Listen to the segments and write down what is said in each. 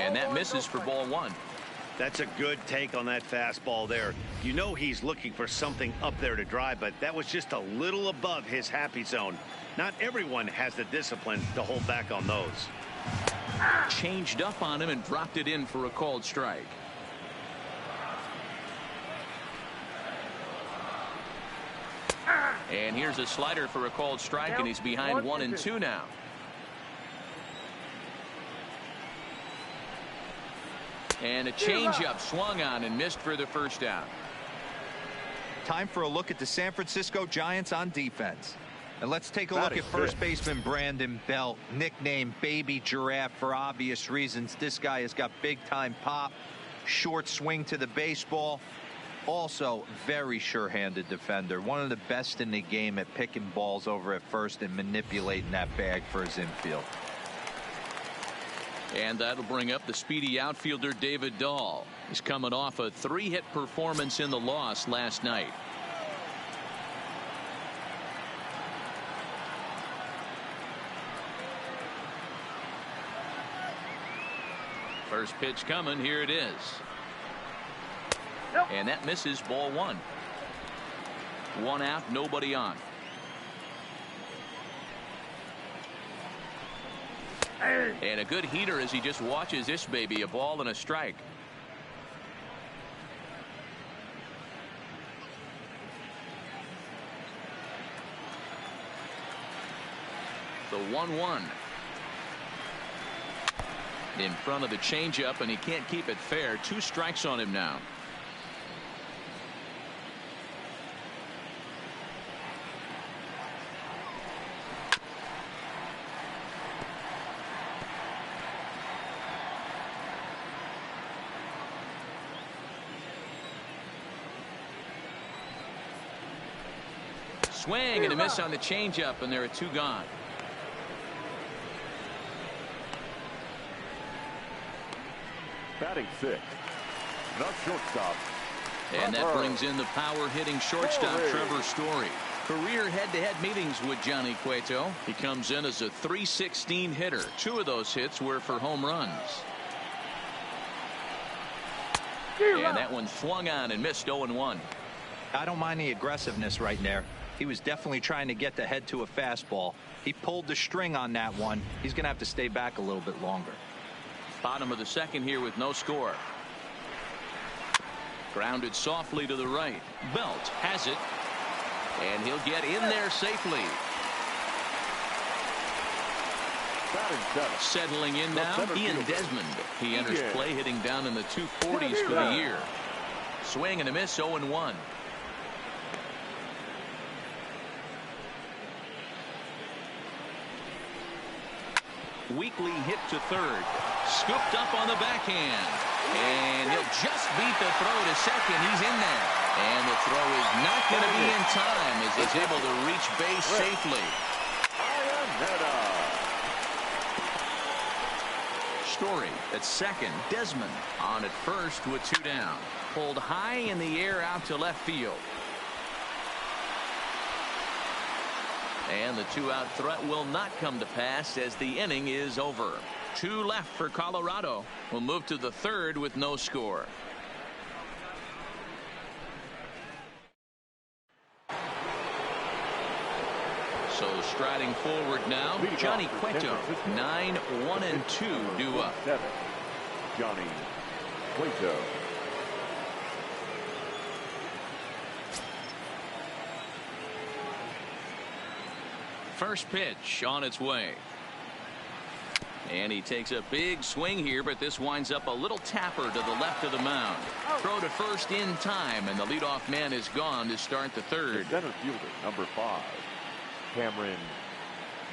And that misses for ball one. That's a good take on that fastball there. You know he's looking for something up there to drive, but that was just a little above his happy zone. Not everyone has the discipline to hold back on those. Changed up on him and dropped it in for a called strike. And here's a slider for a called strike, and he's behind 1-2 now. And a changeup swung on and missed for the first out. Time for a look at the San Francisco Giants on defense. And let's take a look at first baseman Brandon Belt, nicknamed Baby Giraffe for obvious reasons. This guy has got big-time pop, short swing to the baseball. Also, very sure-handed defender. One of the best in the game at picking balls over at first and manipulating that bag for his infield. And that'll bring up the speedy outfielder David Dahl. He's coming off a 3-hit performance in the loss last night. First pitch coming. Here it is. And that misses, ball one. 1 out, nobody on. And a good heater as he just watches this baby, a ball and a strike. The 1-1. In front of the changeup, and he can't keep it fair. 2 strikes on him now. Swing and a miss on the changeup, and there are 2 gone. Batting 6th, the shortstop. And that brings in the power-hitting shortstop Trevor Story. Career head-to-head meetings with Johnny Cueto. He comes in as a .316 hitter. 2 of those hits were for home runs. And that one swung on and missed. 0-1. I don't mind the aggressiveness right there. He was definitely trying to get the head to a fastball. He pulled the string on that one. He's going to have to stay back a little bit longer. Bottom of the second here with no score. Grounded softly to the right. Belt has it. And he'll get in there safely. Settling in now, Ian Desmond. He enters play hitting down in the 240s for the year. Swing and a miss, 0-1. Weekly hit to third. Scooped up on the backhand. And he'll just beat the throw to second. He's in there. And the throw is not going to be in time as he's able to reach base safely. Story at second. Desmond on at first with 2 down. Pulled high in the air out to left field. And the 2-out threat will not come to pass as the inning is over. 2 left for Colorado. We'll move to the third with no score. So striding forward now, Johnny Cueto. 9-1-2 due up. Johnny Cueto. First pitch on its way. And he takes a big swing here, but this winds up a little tapper to the left of the mound. Throw to first in time, and the leadoff man is gone to start the third. The center fielder, number 5, Cameron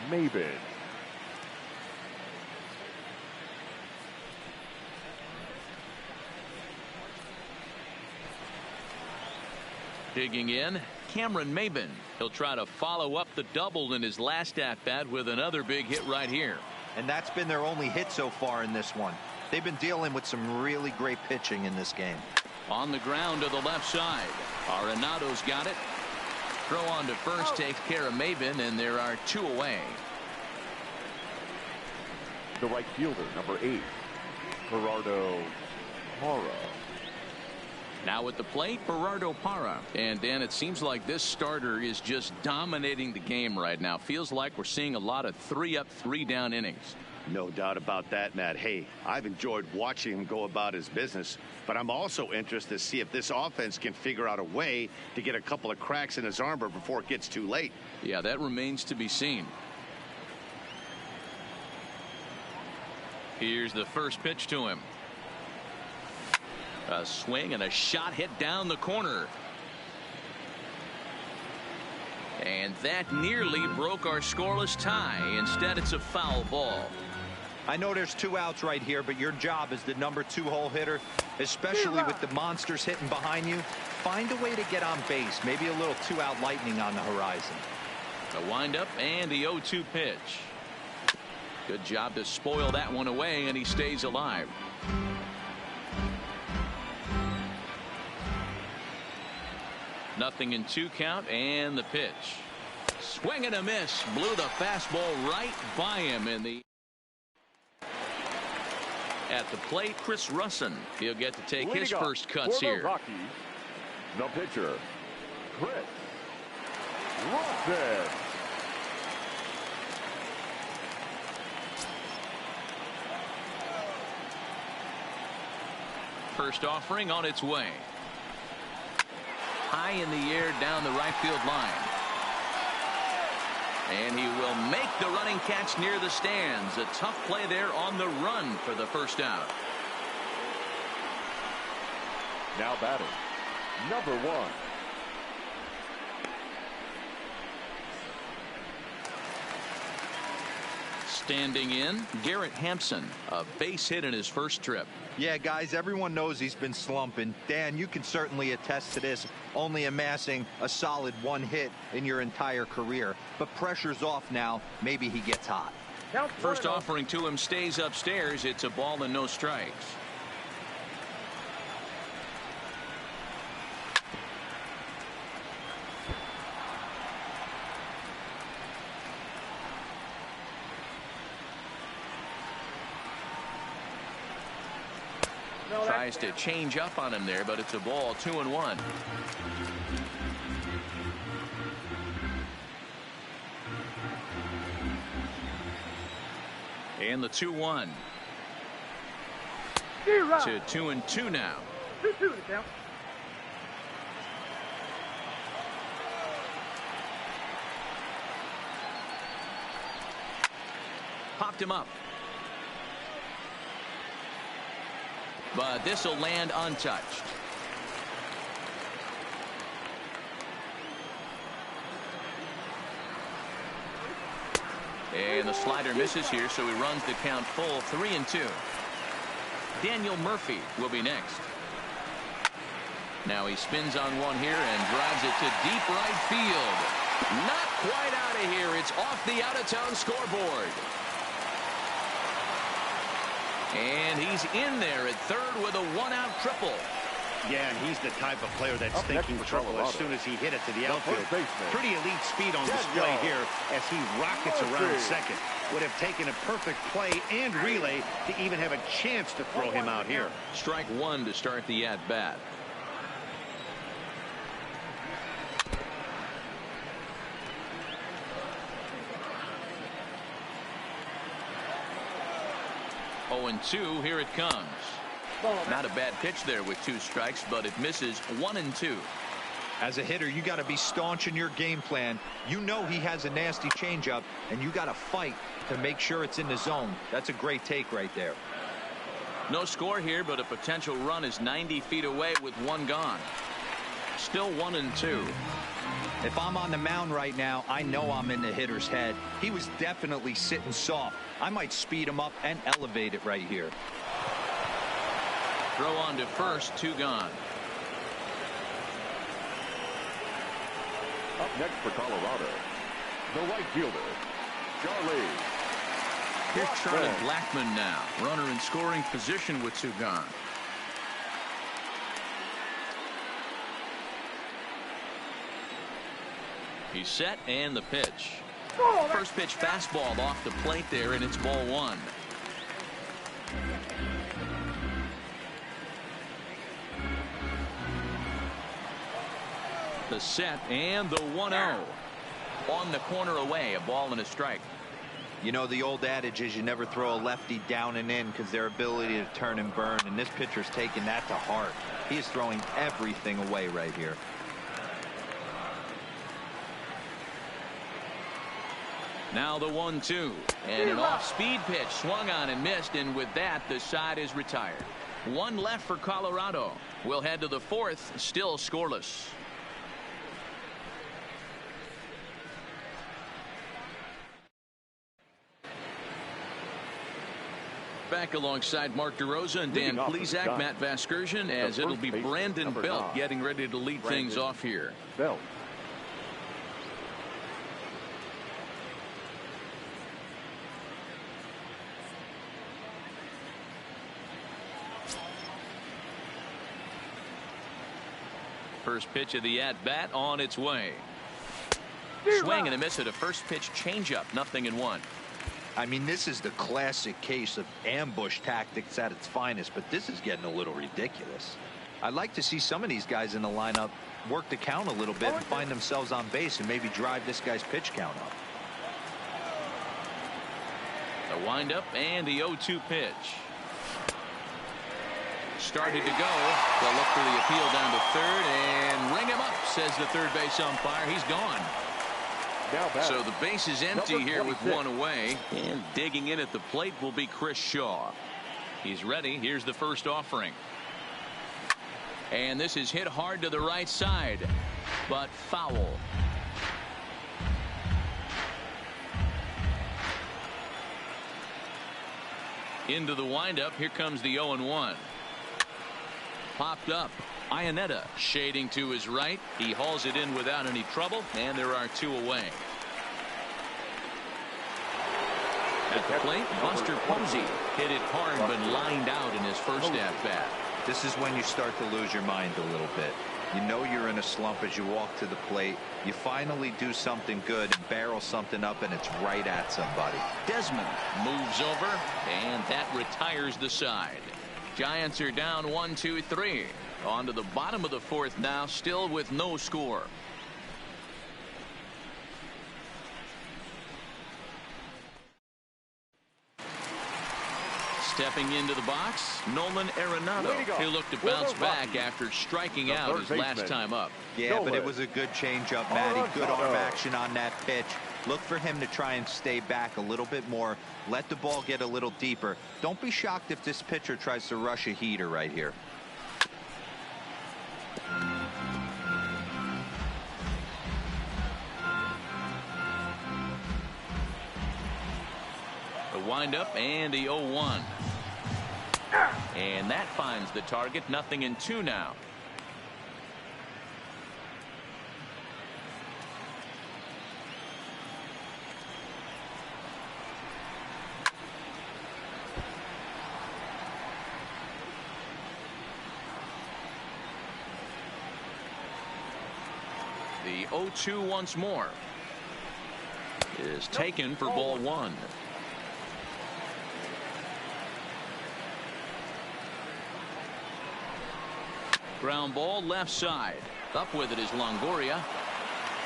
Maybin. Digging in, Cameron Maybin. He'll try to follow up the double in his last at-bat with another big hit right here. And that's been their only hit so far in this one. They've been dealing with some really great pitching in this game. On the ground to the left side. Arenado's got it. Throw on to first takes care of Maybin, and there are 2 away. The right fielder, number 8, Gerardo Mora. Now at the plate, Gerardo Parra. And Dan, it seems like this starter is just dominating the game right now. Feels like we're seeing a lot of 3-up, 3-down innings. No doubt about that, Matt. Hey, I've enjoyed watching him go about his business, but I'm also interested to see if this offense can figure out a way to get a couple of cracks in his armor before it gets too late. Yeah, that remains to be seen. Here's the first pitch to him. A swing and a shot hit down the corner. And that nearly broke our scoreless tie. Instead, it's a foul ball. I know there's 2 outs right here, but your job as the number 2 hole hitter, especially with the monsters hitting behind you, find a way to get on base. Maybe a little 2-out lightning on the horizon. A windup and the 0-2 pitch. Good job to spoil that one away, and he stays alive. Nothing in 2 count, and the pitch. Swing and a miss. Blew the fastball right by him in the. At the plate, Chris Russin. He'll get to take his first cuts here. Rockies, the pitcher, Chris Russin. First offering on its way. High in the air down the right field line. And he will make the running catch near the stands. A tough play there on the run for the first out. Now batting, number 1. Standing in, Garrett Hampson. A base hit in his first trip. Yeah, guys, everyone knows he's been slumping. Dan, you can certainly attest to this, only amassing a solid 1 hit in your entire career. But pressure's off now. Maybe he gets hot. First offering to him stays upstairs. It's a ball and no strikes. Tries to change up on him there, but it's a ball. 2-1. And the 2-1 to 2-2 now. 2-2 to count. Popped him up. But this will land untouched. And the slider misses here, so he runs the count full. 3-2. Daniel Murphy will be next. Now he spins on one here and drives it to deep right field. Not quite out of here. It's off the out-of-town scoreboard. And he's in there at third with a 1-out triple. Yeah, and he's the type of player that's thinking triple as soon as he hit it to the outfield. Pretty elite speed on display here as he rockets around second. Would have taken a perfect play and relay to even have a chance to throw him out here. Strike 1 to start the at-bat. And 2, here it comes. Not a bad pitch there with 2 strikes, but it misses. 1-2. As a hitter, you got to be staunch in your game plan. You know he has a nasty changeup, and you got to fight to make sure it's in the zone. That's a great take right there. No score here, but a potential run is 90 feet away with 1 gone. Still 1-2. If I'm on the mound right now, I know I'm in the hitter's head. He was definitely sitting soft. I might speed him up and elevate it right here. Throw on to first, 2 gone. Up next for Colorado, the right fielder, Charlie. Here's Charlie Blackmon now. Runner in scoring position with 2 gone. He's set, and the pitch. First pitch fastball off the plate there, and it's ball 1. the set and the 1-0 on the corner away. A ball and a strike. You know, the old adage is you never throw a lefty down and in because their ability to turn and burn, and this pitcher's taking that to heart. He is throwing everything away right here. Now the 1-2 and an off-speed pitch swung on and missed, and with that the side is retired. One left for Colorado. We'll head to the fourth, still scoreless. Back alongside Mark DeRosa and Dan Plesac, Matt Vasgersian, as it'll be Brandon Belt getting ready to lead things off here. Belt. First pitch of the at-bat on its way. Swing and a miss at a first pitch changeup. 0-1. I mean, this is the classic case of ambush tactics at its finest, but this is getting a little ridiculous. I'd like to see some of these guys in the lineup work the count a little bit and find themselves on base and maybe drive this guy's pitch count up. The windup and the 0-2 pitch. Started to go. They'll look for the appeal down to third and ring him up, says the third base umpire. He's gone. So the base is empty here with one away, and digging in at the plate will be Chris Shaw. He's ready. Here's the first offering. And this is hit hard to the right side, but foul. Into the windup. Here comes the 0-1. Popped up. Ionetta shading to his right. He hauls it in without any trouble, and there are two away. At the plate, Buster Posey hit it hard but lined out in his first at-bat. This is when you start to lose your mind a little bit. You know you're in a slump as you walk to the plate. You finally do something good and barrel something up, and it's right at somebody. Desmond moves over, and that retires the side. Giants are down 1-2-3. On to the bottom of the fourth now, still with no score. Stepping into the box, Nolan Arenado. He looked to bounce back after striking out his last time up. Yeah, but it was a good changeup, Matty. Good arm action on that pitch. Look for him to try and stay back a little bit more. Let the ball get a little deeper. Don't be shocked if this pitcher tries to rush a heater right here. The windup and the 0-1. And that finds the target. 0-2 now. The 0-2 once more is taken for ball one. Ground ball left side. Up with it is Longoria.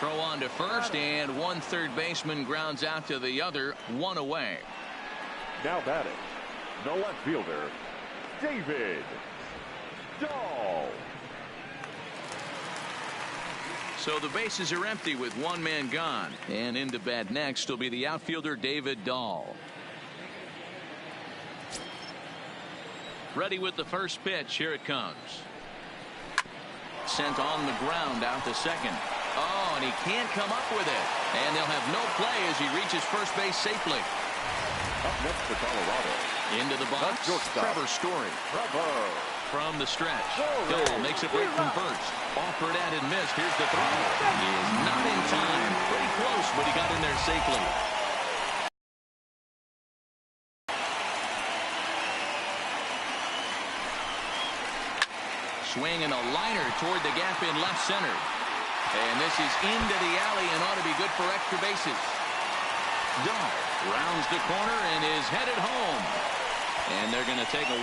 Throw on to first, and one third baseman grounds out to the other. One away. Now batting, the left fielder, David Dahl. So the bases are empty with one man gone. And into bat next will be the outfielder David Dahl. Ready with the first pitch. Here it comes. Sent on the ground out to second. Oh, and he can't come up with it. And they'll have no play as he reaches first base safely. Up next for Colorado. Into the box, Trevor Story. From the stretch. Dahl makes a break from first. Offered at and missed. Here's the throw. He is not in time. Pretty close, but he got in there safely. Swing and a liner toward the gap in left center. And this is into the alley and ought to be good for extra bases. Dahl rounds the corner and is headed home. And they're going to take a 1-0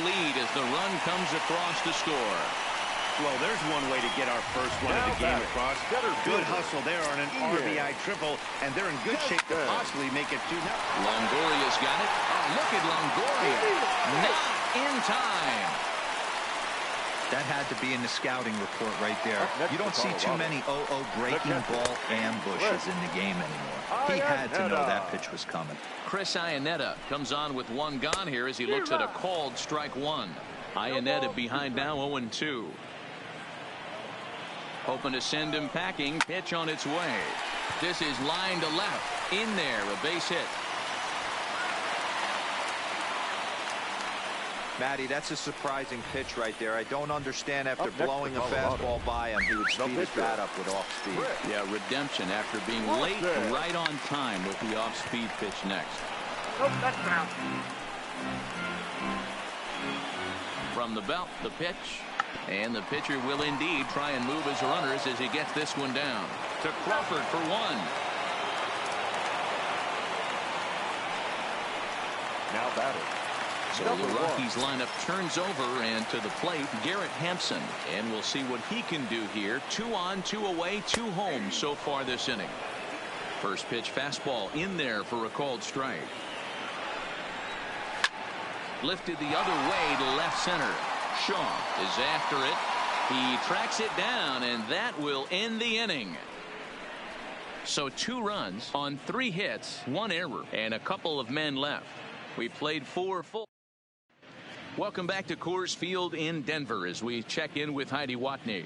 lead as the run comes across to score. Well, there's one way to get our first one of the game across. Good hustle there on an RBI triple, and they're in good shape to possibly make it 2-0. Longoria's got it. Oh, look at Longoria. Not in time. That had to be in the scouting report right there. You don't see too many 0-0 breaking ball ambushes in the game anymore. He had to know that pitch was coming. Chris Iannetta comes on with one gone here as he looks at a called strike one. Iannetta behind now 0-2. Hoping to send him packing. Pitch on its way. This is line to left. In there, a base hit. Matty, that's a surprising pitch right there. I don't understand after blowing a fastball by him, he would speed his bat up with off speed. Yeah, redemption after being late right on time with the off-speed pitch next. From the belt, the pitch. And the pitcher will indeed try and move his runners as he gets this one down. To Crawford for one. Now batting. So the Rockies lineup turns over, and to the plate, Garrett Hampson. And we'll see what he can do here. 2 on, 2 away, 2 home so far this inning. First pitch fastball in there for a called strike. Lifted the other way to left center. Shaw is after it. He tracks it down, and that will end the inning. So 2 runs on 3 hits, 1 error, and a couple of men left. We played 4 full. Welcome back to Coors Field in Denver as we check in with Heidi Watney.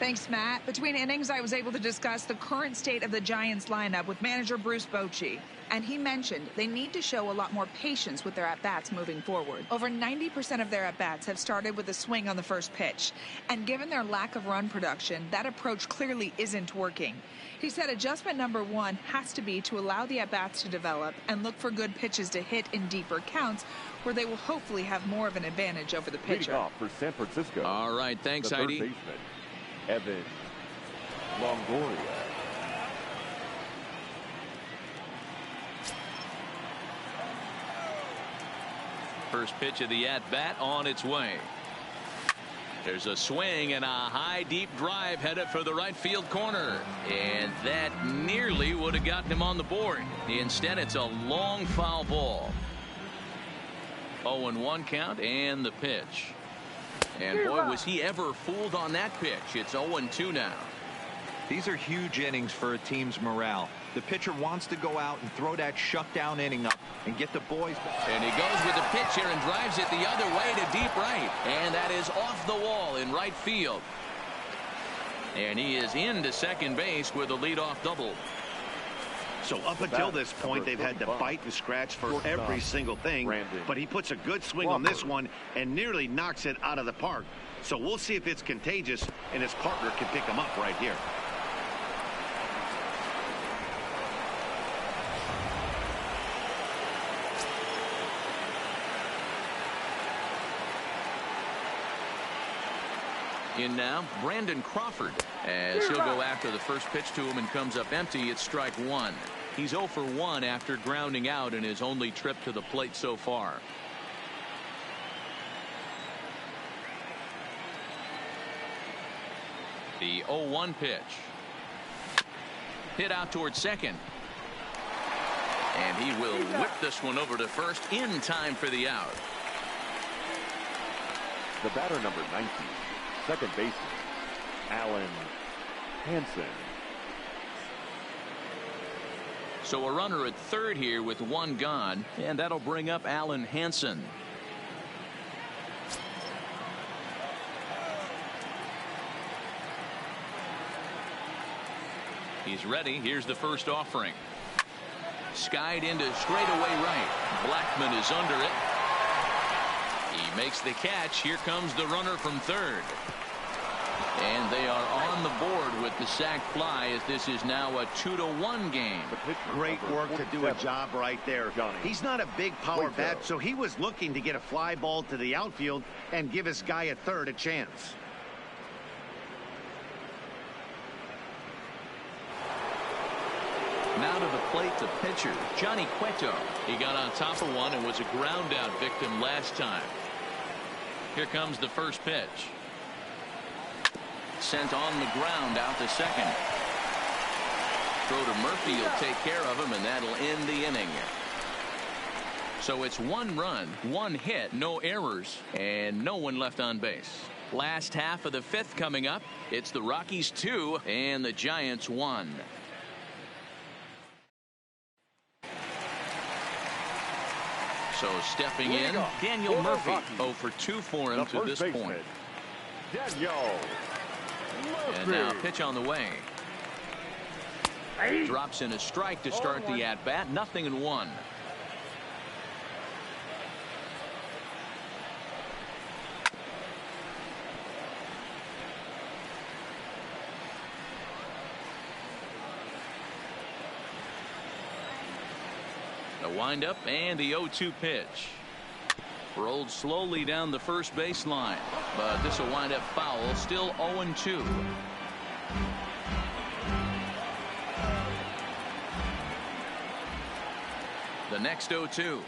Thanks, Matt. Between innings, I was able to discuss the current state of the Giants lineup with manager Bruce Bochy. And he mentioned they need to show a lot more patience with their at-bats moving forward. Over 90% of their at-bats have started with a swing on the first pitch. And given their lack of run production, that approach clearly isn't working. He said adjustment number 1 has to be to allow the at-bats to develop and look for good pitches to hit in deeper counts where they will hopefully have more of an advantage over the pitcher. Leading off for San Francisco. All right, thanks, Heidi. Third baseman, Evan Longoria. First pitch of the at-bat on its way. There's a swing and a high deep drive headed for the right field corner, and that nearly would have gotten him on the board. Instead, it's a long foul ball. 0-1 count, and the pitch. And boy, was he ever fooled on that pitch. It's 0-2 now. These are huge innings for a team's morale. The pitcher wants to go out and throw that shutdown inning up and get the boys back. And he goes with the pitch here and drives it the other way to deep right. And that is off the wall in right field. And he is into second base with a leadoff double. So up until this point, they've had to bite and scratch for every single thing. But he puts a good swing on this one and nearly knocks it out of the park. So we'll see if it's contagious and his partner can pick him up right here. In now, Brandon Crawford, as he'll go after the first pitch to him and comes up empty. It's strike 1. He's 0 for 1 after grounding out in his only trip to the plate so far. The 0-1 pitch. Hit out towards second. And he will whip this one over to first in time for the out. The batter number 19. Second baseman, Alan Hansen. So a runner at third here with 1 gone, and that'll bring up Alan Hansen. He's ready. Here's the first offering. Skied into straightaway right. Blackman is under it. He makes the catch. Here comes the runner from third. And they are on the board with the sac fly as this is now a 2-1 game. Great work to do a job right there. He's not a big power bat, so he was looking to get a fly ball to the outfield and give his guy at third a chance. Now to the plate, the pitcher, Johnny Cueto. He got on top of one and was a ground out victim last time. Here comes the first pitch. Sent on the ground out to second. Throw to Murphy will take care of him, and that'll end the inning. So it's 1 run, 1 hit, no errors, and no one left on base. Last half of the 5th coming up. It's the Rockies 2 and the Giants 1. So stepping in, Daniel Murphy. 0 for 2 for him to this point. Daniel Murphy. And now pitch on the way. Drops in a strike to start the at-bat. 0-1. The windup and the 0-2 pitch. Rolled slowly down the first baseline, but this will wind up foul. Still 0-2. The next 0-2.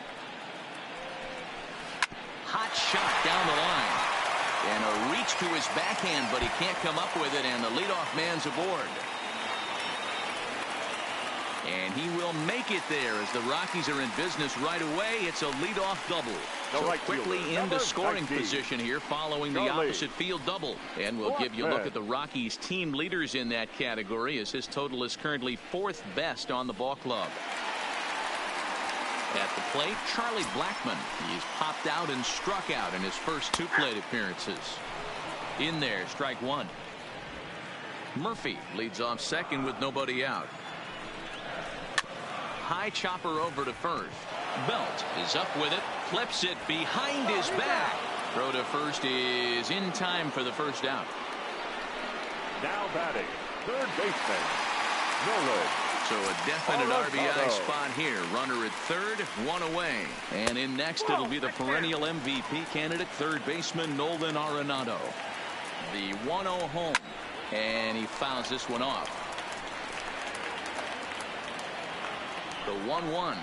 Hot shot down the line. And a reach to his backhand, but he can't come up with it, and the leadoff man's aboard. And he will make it there as the Rockies are in business right away. It's a leadoff double. So quickly into scoring position here following the opposite field double. And we'll give you a look at the Rockies team leaders in that category, as his total is currently 4th best on the ball club. At the plate, Charlie Blackmon. He's popped out and struck out in his first 2 plate appearances. In there, strike 1. Murphy leads off second with nobody out. High chopper over to first. Belt is up with it, clips it behind his back. Throw to first is in time for the first out. Now batting, third baseman, Nolan. So a definite RBI spot here. Runner at third, 1 away. And in next, it'll be the perennial MVP candidate, third baseman Nolan Arenado. The 1-0 home, and he fouls this one off. The 1-1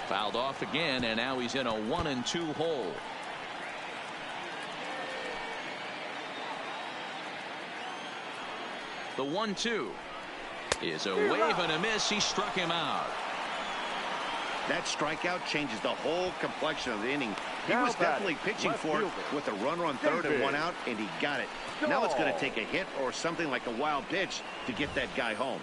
fouled off again, and now he's in a 1-2 hole. The 1-2 is a wave and a miss. He struck him out. That strikeout changes the whole complexion of the inning. He was definitely pitching for it with a runner on third and 1 out, and he got it. Now it's going to take a hit or something like a wild pitch to get that guy home.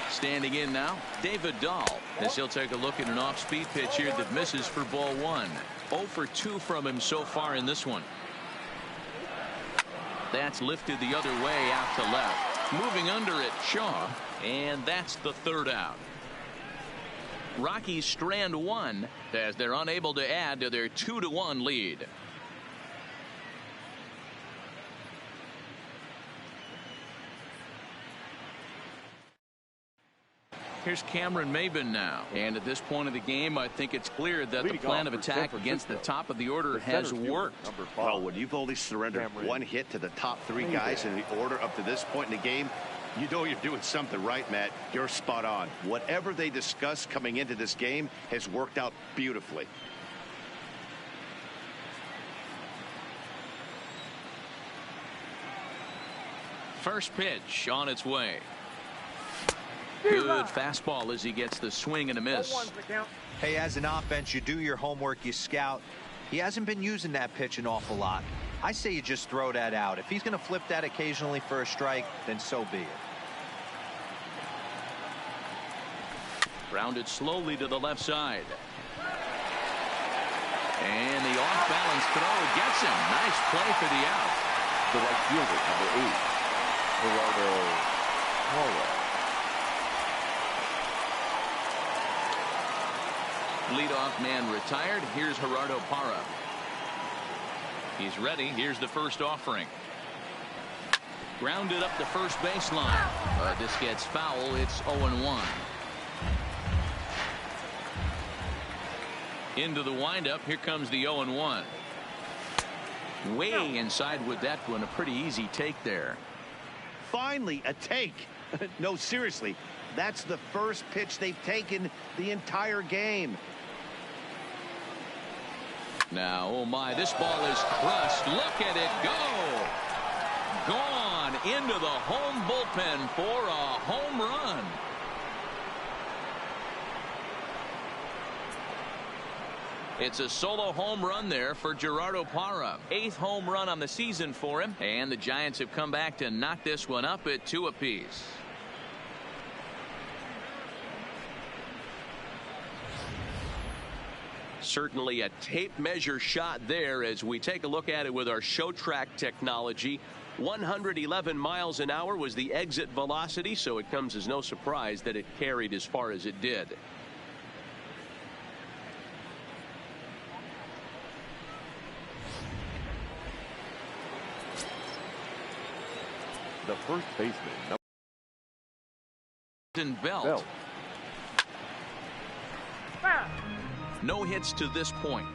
Standing in now, David Dahl, as he'll take a look at an off-speed pitch here that misses for ball 1. 0 for 2 from him so far in this one. That's lifted the other way out to left. Moving under it, Shaw, and that's the 3rd out. Rockies strand 1 as they're unable to add to their 2-1 lead. Here's Cameron Maybin now. And at this point of the game, I think it's clear that the plan of attack against the top of the order has worked. Well, when you've only surrendered 1 hit to the top 3 guys in the order up to this point in the game, you know you're doing something right, Matt. You're spot on. Whatever they discussed coming into this game has worked out beautifully. First pitch on its way. Good fastball as he gets the swing and a miss. Hey, as an offense, you do your homework, you scout. He hasn't been using that pitch an awful lot. I say you just throw that out. If he's going to flip that occasionally for a strike, then so be it. Grounded slowly to the left side. And the off-balance throw gets him. Nice play for the out. The right fielder, number 8, Gerardo Parra. Leadoff man retired. Here's Gerardo Parra. He's ready. Here's the first offering. Grounded up the first baseline. But this gets foul. It's 0-1. Into the windup. Here comes the 0-1. Way inside with that one. A pretty easy take there. Finally, a take. No, seriously, that's the first pitch they've taken the entire game. Now, oh my, this ball is crushed. Look at it go. Gone into the home bullpen for a home run. It's a solo home run there for Gerardo Parra. 8th home run on the season for him. And the Giants have come back to knock this one up at 2 apiece. Certainly a tape measure shot there as we take a look at it with our show track technology. 111 miles an hour was the exit velocity, so it comes as no surprise that it carried as far as it did. The first baseman, Belt. No hits to this point.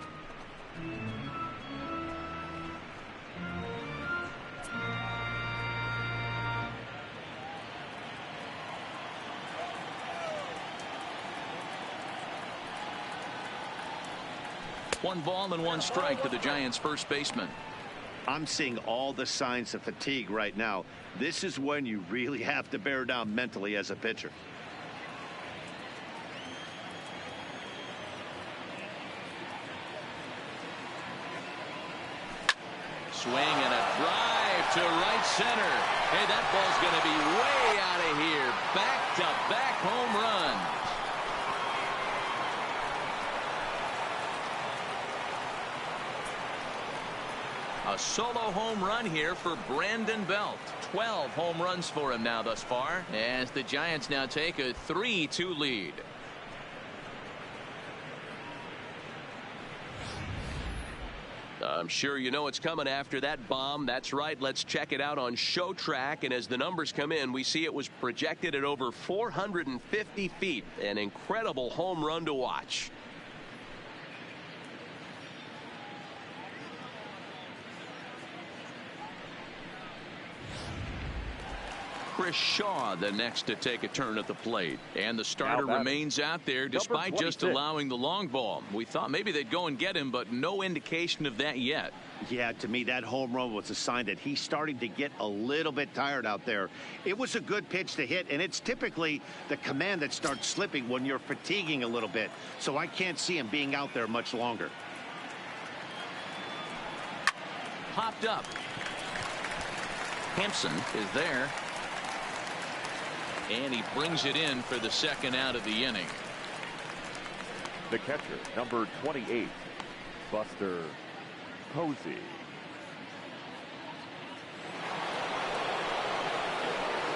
One ball and one strike to the Giants' first baseman. I'm seeing all the signs of fatigue right now. This is when you really have to bear down mentally as a pitcher. Swing and a drive to right center. Hey, that ball's going to be way out of here. Back-to-back home runs. A solo home run here for Brandon Belt. 12 home runs for him now thus far, as the Giants now take a 3-2 lead. I'm sure you know what's coming after that bomb. That's right. Let's check it out on Show Track. And as the numbers come in, we see it was projected at over 450 feet. An incredible home run to watch. Chris Shaw the next to take a turn at the plate, and the starter remains out there despite just allowing the long ball. We thought maybe they'd go and get him, but no indication of that yet. Yeah, to me that home run was a sign that he's starting to get a little bit tired out there. It was a good pitch to hit, and it's typically the command that starts slipping when you're fatiguing a little bit, so I can't see him being out there much longer. Popped up. Hampson is there. And he brings it in for the second out of the inning. The catcher, number 28, Buster Posey.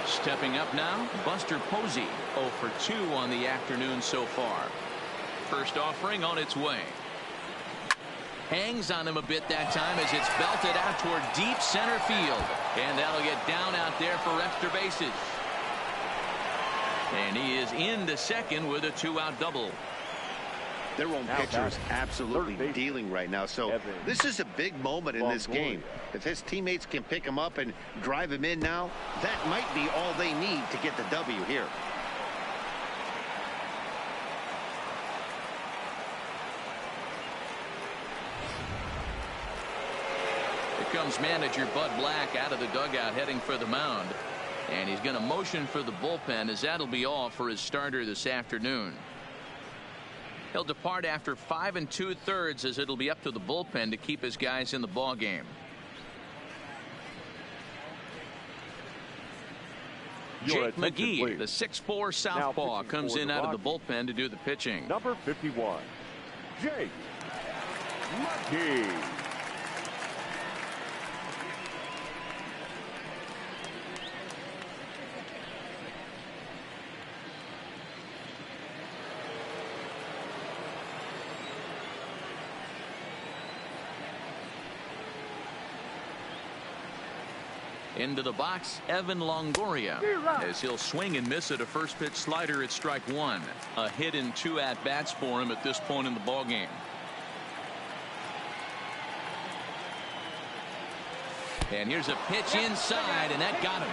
Stepping up now, Buster Posey, 0 for 2 on the afternoon so far. First offering on its way. Hangs on him a bit that time as it's belted out toward deep center field. And that'll get down out there for extra bases. And he is into second with a 2-out double. Their own pitcher is absolutely dealing right now. So this is a big moment in this game. If his teammates can pick him up and drive him in now, that might be all they need to get the W here. Here comes manager Bud Black out of the dugout heading for the mound. And he's going to motion for the bullpen, as that'll be all for his starter this afternoon. He'll depart after 5 2/3 as it'll be up to the bullpen to keep his guys in the ball game. Jake McGee, the 6'4" southpaw, comes in out of the bullpen to do the pitching. Number 51, Jake McGee. Into the box, Evan Longoria, as he'll swing and miss at a first pitch slider at strike 1. A hit in 2 at-bats for him at this point in the ball game. And here's a pitch inside, and that got him.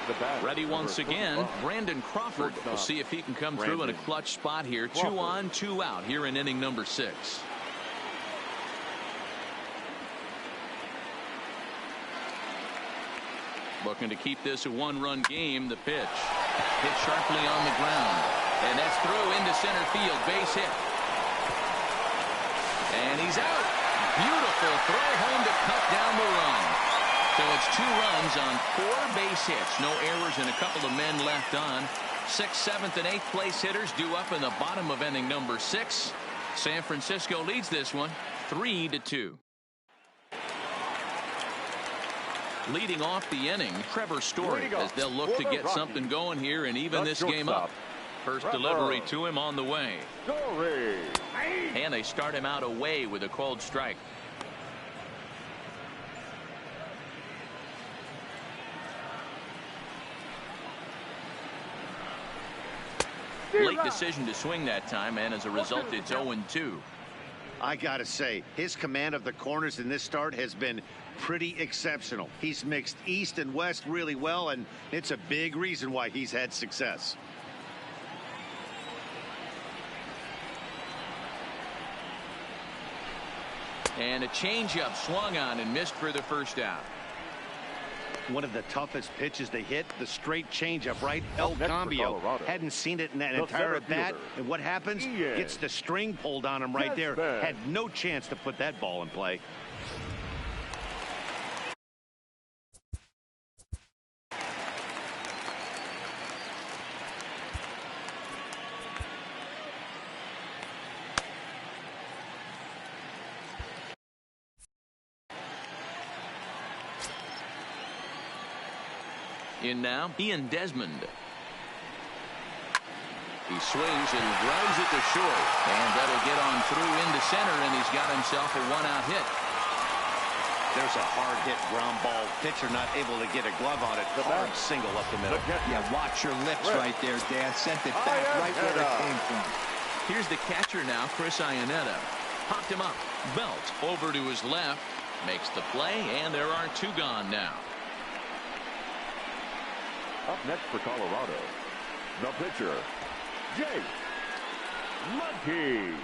The bat, Ready once again, Brandon Crawford. We'll see if he can come through in a clutch spot here. 2 on, 2 out here in inning number 6. Looking to keep this a 1-run game. The pitch. Hit sharply on the ground. And that's through into center field. Base hit. And he's out. Beautiful throw home to cut down the run. So it's 2 runs on 4 base hits. No errors and a couple of men left on. 6th, 7th, and 8th place hitters due up in the bottom of inning number 6. San Francisco leads this one 3-2. Leading off the inning, Trevor Story, as they'll look to get something going here and even this game up. First delivery to him on the way. And they start him out away with a called strike. Late decision to swing that time, and as a result, it's 0-2. I gotta say, his command of the corners in this start has been pretty exceptional. He's mixed east and west really well, and it's a big reason why he's had success. And a changeup swung on and missed for the first out. One of the toughest pitches to hit, the straight changeup, right? El Cambio hadn't seen it in that entire at bat, and what happens? Gets the string pulled on him right there. Had no chance to put that ball in play. In now, Ian Desmond. He swings and drives it to short. And that'll get on through into center, and he's got himself a 1-out hit. There's a hard hit ground ball. Pitcher not able to get a glove on it. The hard single up the middle. Yeah, watch your lips right there, Dan. Sent it back right where it came from. Here's the catcher now, Chris Iannetta. Popped him up. Belt over to his left. Makes the play, and there are 2 gone now. Up next for Colorado, the pitcher, Jake Muncy.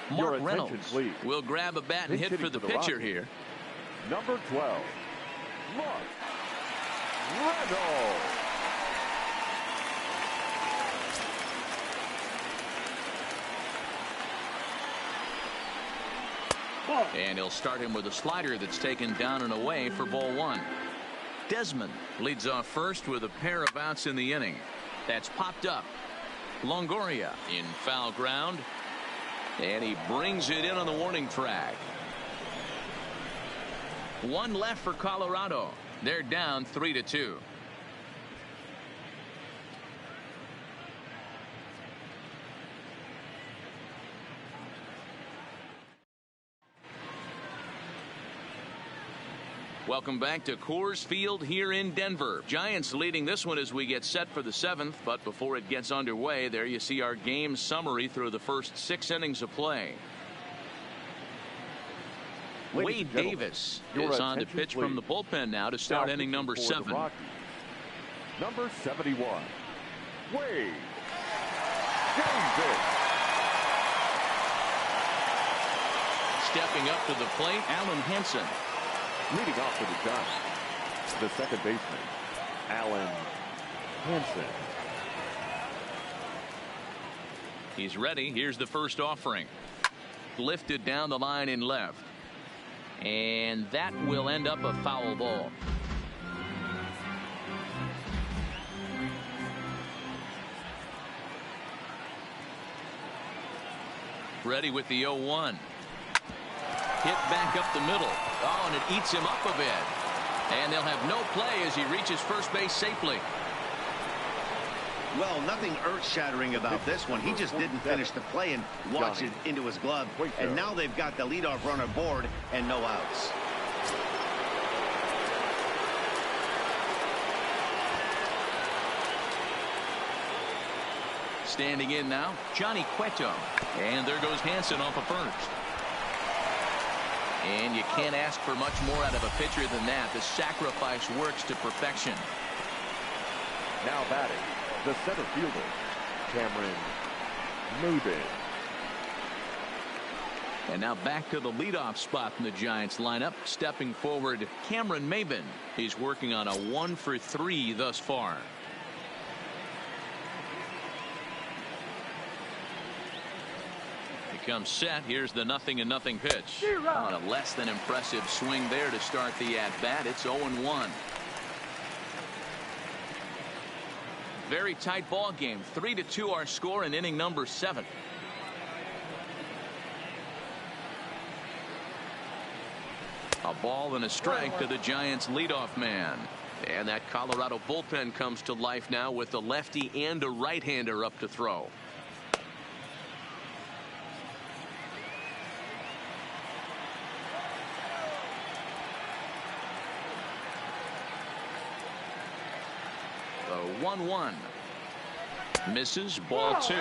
Mark Reynolds will grab a bat and hit for the pitcher here. Number 12, Mark Reynolds. And he'll start him with a slider that's taken down and away for ball 1. Desmond leads off first with a pair of outs in the inning. That's popped up. Longoria in foul ground. And he brings it in on the warning track. 1 left for Colorado. They're down 3-2. Welcome back to Coors Field here in Denver. Giants leading this one as we get set for the 7th. But before it gets underway, there you see our game summary through the first 6 innings of play. Wade Davis is on to pitch from the bullpen now to start inning number 7. Number 71, Wade Davis. Stepping up to the plate, Alan Hansen. Leading off for the Giants, the second baseman, Alan Hansen. He's ready. Here's the first offering. Lifted down the line in left. And that will end up a foul ball. Ready with the 0-1. Hit back up the middle. Oh, and it eats him up a bit. And they'll have no play as he reaches first base safely. Well, nothing earth-shattering about this one. He just didn't finish the play and watch it into his glove. And now they've got the leadoff runner aboard and no outs. Standing in now, Johnny Cueto. And there goes Hansen off of first. And you can't ask for much more out of a pitcher than that. The sacrifice works to perfection. Now batting, the center fielder, Cameron Maybin. And now back to the leadoff spot in the Giants lineup. Stepping forward, Cameron Maybin. He's working on a 1-for-3 thus far. He comes set. Here's the 0-0 pitch. On a less than impressive swing there to start the at-bat. It's 0-1. Very tight ball game. 3-2 our score in inning number 7. A ball and a strike to the Giants leadoff man. And that Colorado bullpen comes to life now with a lefty and a right-hander up to throw. The 1-1. Misses, ball 2.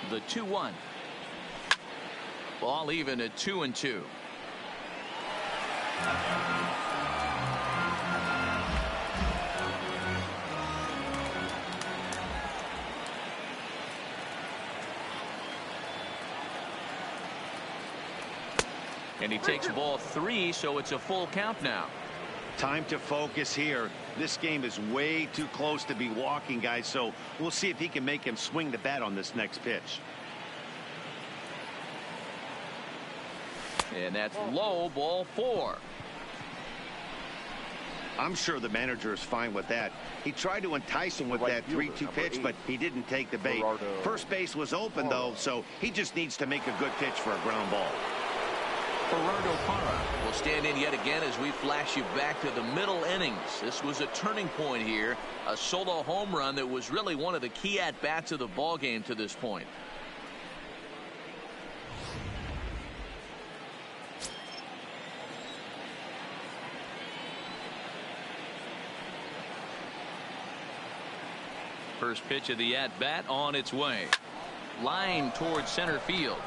The 2-1. Ball even at 2-2. And he takes ball 3, so it's a full count now. Time to focus here. This game is way too close to be walking, guys, so we'll see if he can make him swing the bat on this next pitch. And that's low, ball 4. I'm sure the manager is fine with that. He tried to entice him with that 3-2 pitch, but he didn't take the bait. First base was open, though, so he just needs to make a good pitch for a ground ball. Gerardo Parra will stand in yet again as we flash you back to the middle innings. This was a turning point here. A solo home run that was really one of the key at-bats of the ball game to this point. First pitch of the at-bat on its way. Line towards center field.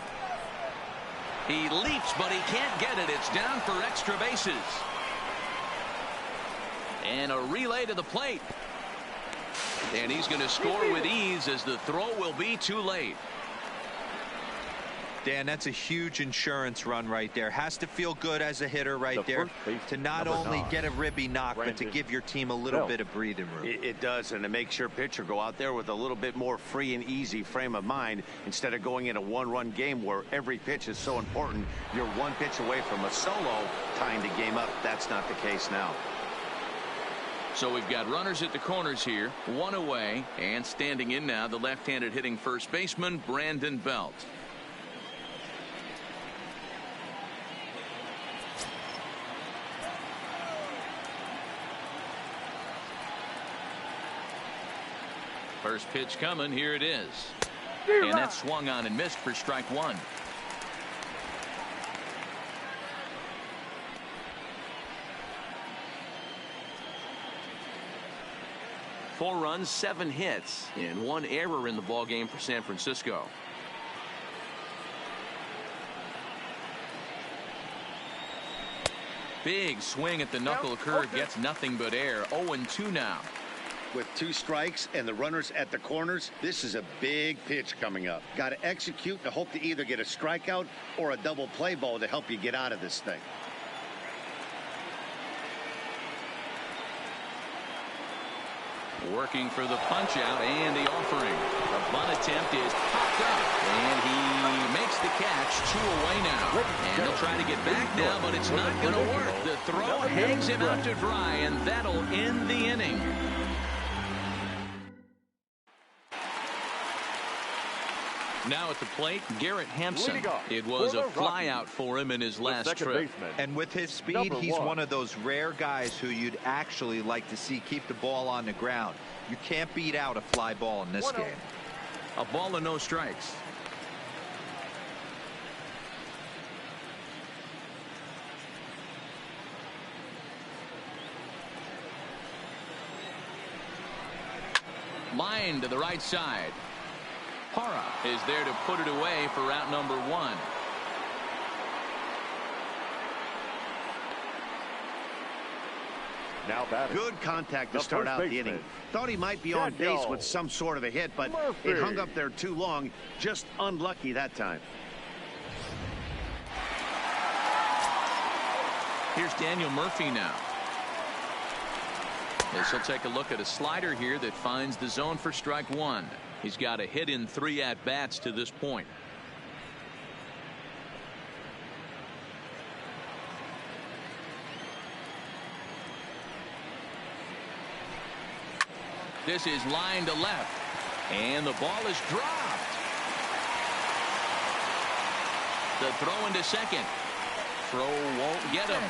He leaps, but he can't get it. It's down for extra bases. And a relay to the plate. And he's going to score with ease as the throw will be too late. Dan, that's a huge insurance run right there. Has to feel good as a hitter right there to not only get a ribby knock, but to give your team a little bit of breathing room. It does, and it makes your pitcher go out there with a little bit more free and easy frame of mind instead of going in a one-run game where every pitch is so important. You're one pitch away from a solo, tying the game up. That's not the case now. So we've got runners at the corners here, one away, and standing in now the left-handed hitting first baseman Brandon Belt. First pitch coming. Here it is. And that swung on and missed for strike 1. Four runs, 7 hits, and 1 error in the ball game for San Francisco. Big swing at the knuckle curve, gets nothing but air. 0-2 now. With 2 strikes and the runners at the corners, this is a big pitch coming up. Got to execute to hope to either get a strikeout or a double play ball to help you get out of this thing. Working for the punch out and the offering. The bunt attempt is popped up, and he makes the catch. 2 away now. And he'll try to get back now, but it's not going to work. The throw hangs him out to dry, and that'll end the inning. Now at the plate, Garrett Hampson. It was a flyout for him in his last trip. And with his speed, he's one of those rare guys who you'd actually like to see keep the ball on the ground. You can't beat out a fly ball in this game. A ball and no strikes. Line to the right side. Hara is there to put it away for out number 1. Now batting. Good contact to start out the inning. Thought he might be on base with some sort of a hit, but it hung up there too long. Just unlucky that time. Here's Daniel Murphy now. As he'll take a look at a slider here that finds the zone for strike 1. He's got a hit in 3 at-bats to this point. This is line to left. And the ball is dropped. The throw into second. Throw won't get him.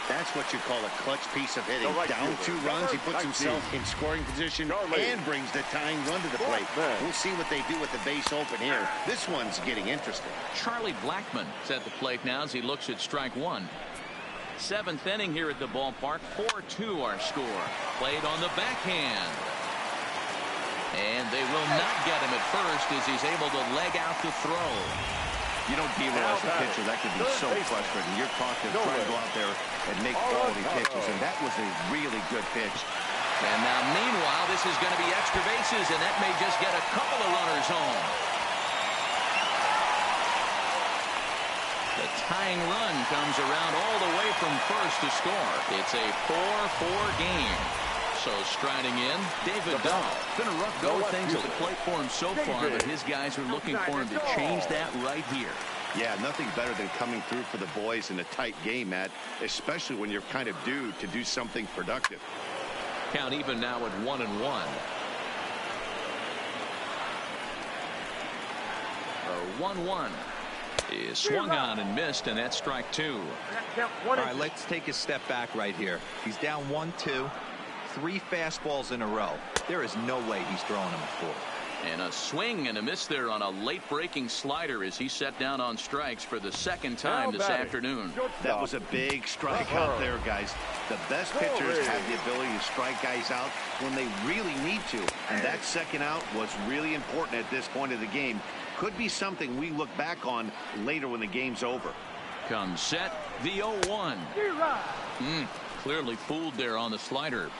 That's what you call a clutch piece of hitting. Down 2 runs, he puts himself in scoring position and brings the tying run to the plate. We'll see what they do with the base open here. This one's getting interesting. Charlie Blackmon is at the plate now as he looks at strike 1. 7th inning here at the ballpark. 4-2 our score. Played on the backhand. And they will not get him at first as he's able to leg out the throw. You know, D-Roll, as a pitcher, that can be so frustrating. You're taught to try to go out there and make quality pitches, and that was a really good pitch. And now, meanwhile, this is going to be extra bases, and that may just get a couple of runners home. The tying run comes around all the way from first to score. It's a 4-4 game. So striding in, David Dahl. Been a rough go of things at the plate for him so far, but his guys are looking for him to change that right here. Yeah, nothing better than coming through for the boys in a tight game, Matt, especially when you're kind of due to do something productive. Count even now at 1-1. 1-1 is swung on and missed, and that's strike 2. All right, let's take a step back right here. He's down 1-2. 3 fastballs in a row. There is no way he's throwing them a 4. And a swing and a miss there on a late breaking slider as he set down on strikes for the 2nd time this afternoon. That was a big strike out there, guys. The best pitchers have the ability to strike guys out when they really need to. And that 2nd out was really important at this point of the game. Could be something we look back on later when the game's over. Comes set, the 0-1. Clearly fooled there on the slider.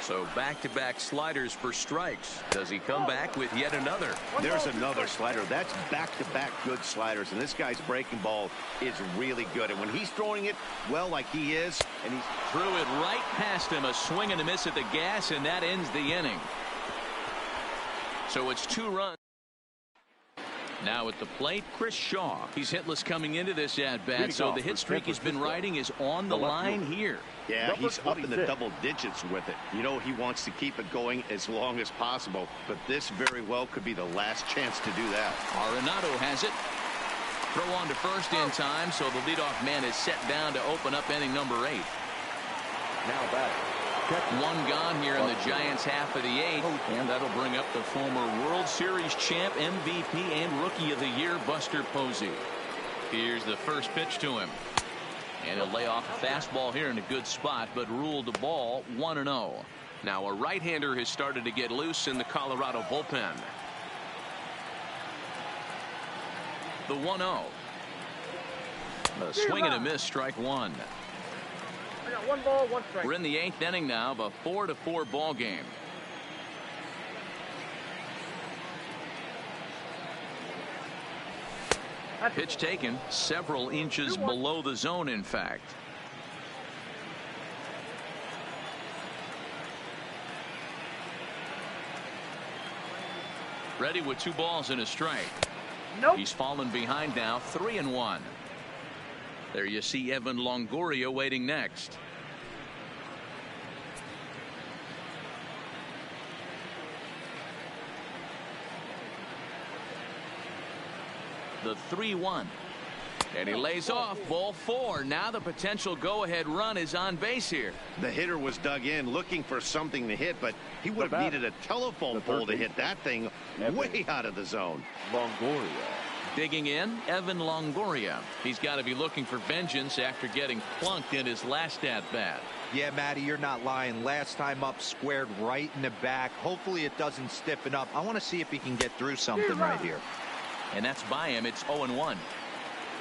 So back-to-back sliders for strikes. Does he come back with yet another? There's another slider. That's back-to-back good sliders. And this guy's breaking ball is really good. And when he's throwing it well like he is, and he threw it right past him, a swing and a miss at the gas, and that ends the inning. So it's 2 runs. Now at the plate, Chris Shaw. He's hitless coming into this at-bat, so the hit streak he's been riding is on the line here. Yeah, he's up in the double digits with it. You know, he wants to keep it going as long as possible, but this very well could be the last chance to do that. Arenado has it. Throw on to first in time, so the leadoff man is set down to open up inning number 8. Now back. 1 gone here in the Giants' half of the 8th, and that'll bring up the former World Series champ, MVP, and Rookie of the Year, Buster Posey. Here's the first pitch to him. And he'll lay off a fastball here in a good spot, but ruled the ball 1-0. Now a right-hander has started to get loose in the Colorado bullpen. The 1-0. A swing and a miss, strike 1. I got 1 ball, 1 strike. We're in the 8th inning now of a 4-4 ball game. Pitch taken several inches below the zone, in fact. Ready with 2 balls and a strike. Nope. He's fallen behind now, 3-1. There you see Evan Longoria waiting next. The 3-1. And he lays off, ball 4. Now the potential go-ahead run is on base here. The hitter was dug in looking for something to hit, but he would have needed a telephone pole to hit that thing way out of the zone. Longoria Digging in, Evan Longoria. He's got to be looking for vengeance after getting plunked in his last at-bat. Yeah, Matty, you're not lying. Last time up, squared right in the back. Hopefully it doesn't stiffen up. I want to see if he can get through something right here. And that's by him. It's 0-1.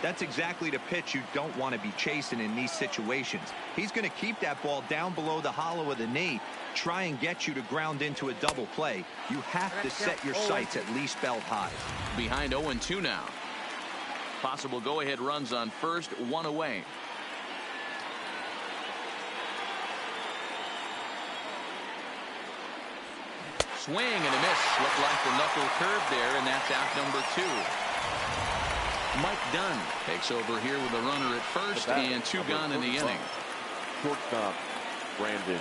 That's exactly the pitch you don't want to be chasing in these situations. He's going to keep that ball down below the hollow of the knee, try and get you to ground into a double play. You have to set your sights at least belt high. Behind 0-2 now. Possible go-ahead runs on first, one away. Swing and a miss. Looked like the knuckle curve there, and that's out number 2. Mike Dunn takes over here with a runner at first and 2 gone in the inning. Shortstop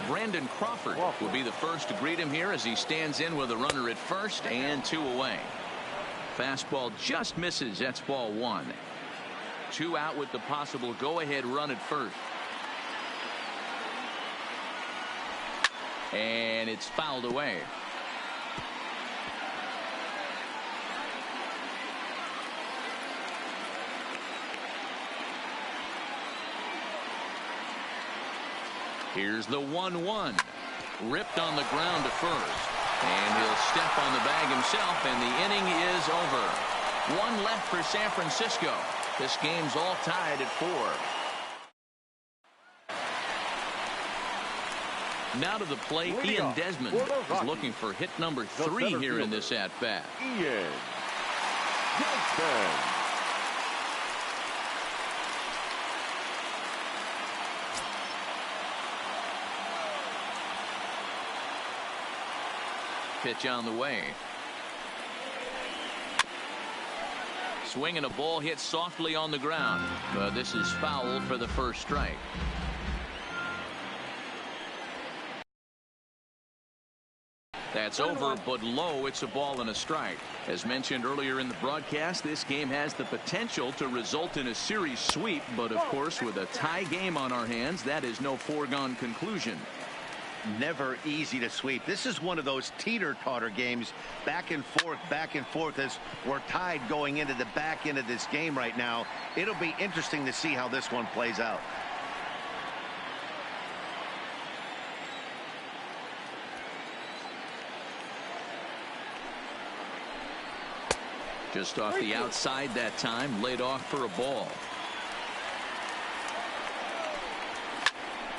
Brandon Crawford will be the first to greet him here as he stands in with a runner at first and 2 away. Fastball just misses. That's ball 1. 2 out with the possible go-ahead run at first. And it's fouled away. Here's the 1-1. Ripped on the ground to first. And he'll step on the bag himself, and the inning is over. 1 left for San Francisco. This game's all tied at 4. Now to the plate, Ian Desmond is looking for hit number 3 here in this at-bat. Ian Desmond. Pitch on the way. Swing and a ball hit softly on the ground. But this is foul for the first strike. That's over, but low. It's a ball and a strike. As mentioned earlier in the broadcast, this game has the potential to result in a series sweep. But of course, with a tie game on our hands, that is no foregone conclusion. Never easy to sweep. This is one of those teeter-totter games, back and forth as we're tied going into the back end of this game right now. It'll be interesting to see how this one plays out. Just off the outside that time, laid off for a ball.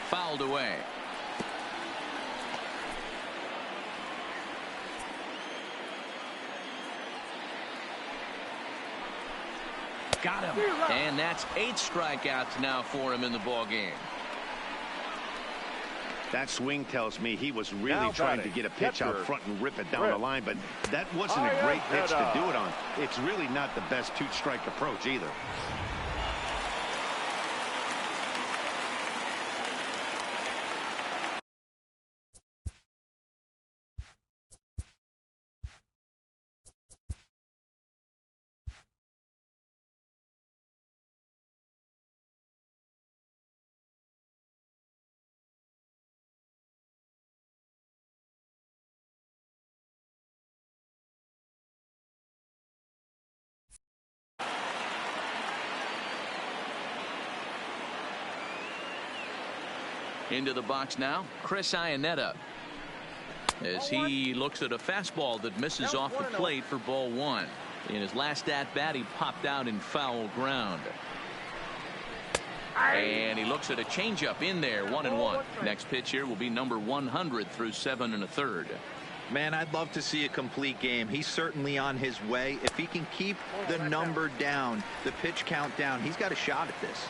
Fouled away. Got him. And that's 8 strikeouts now for him in the ball game. That swing tells me he was really trying to get a pitch out front and rip it down the line, but that wasn't a great pitch to do it on. It's really not the best 2-strike approach either. Into the box now, Chris Iannetta, as he looks at a fastball that misses off the plate for ball 1. In his last at-bat, he popped out in foul ground. And he looks at a changeup in there, 1-1. Next pitch here will be number 100 through 7 1/3. Man, I'd love to see a complete game. He's certainly on his way. If he can keep the number down, the pitch count down, he's got a shot at this.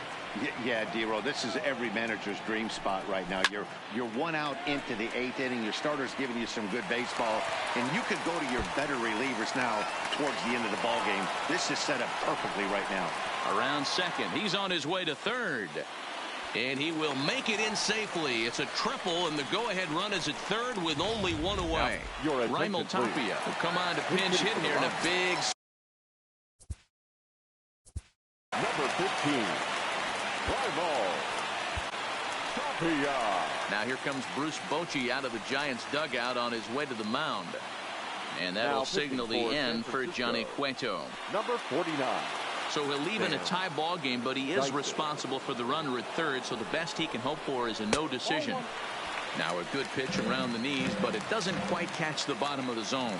Yeah, D-Row, this is every manager's dream spot right now. You're 1 out into the 8th inning. Your starter's giving you some good baseball, and you could go to your better relievers now towards the end of the ball game. This is set up perfectly right now. Around second, he's on his way to third, and he will make it in safely. It's a triple, and the go-ahead run is at third with only 1 away. Raimel Tapia will come on to pinch hit here in a big. Number 15. Now here comes Bruce Bochy out of the Giants dugout on his way to the mound. And that'll signal the end for Johnny Cueto. Number 49. So he'll leave in a tie ball game, but he is responsible for the runner at third, so the best he can hope for is a no decision. Now a good pitch around the knees, but it doesn't quite catch the bottom of the zone.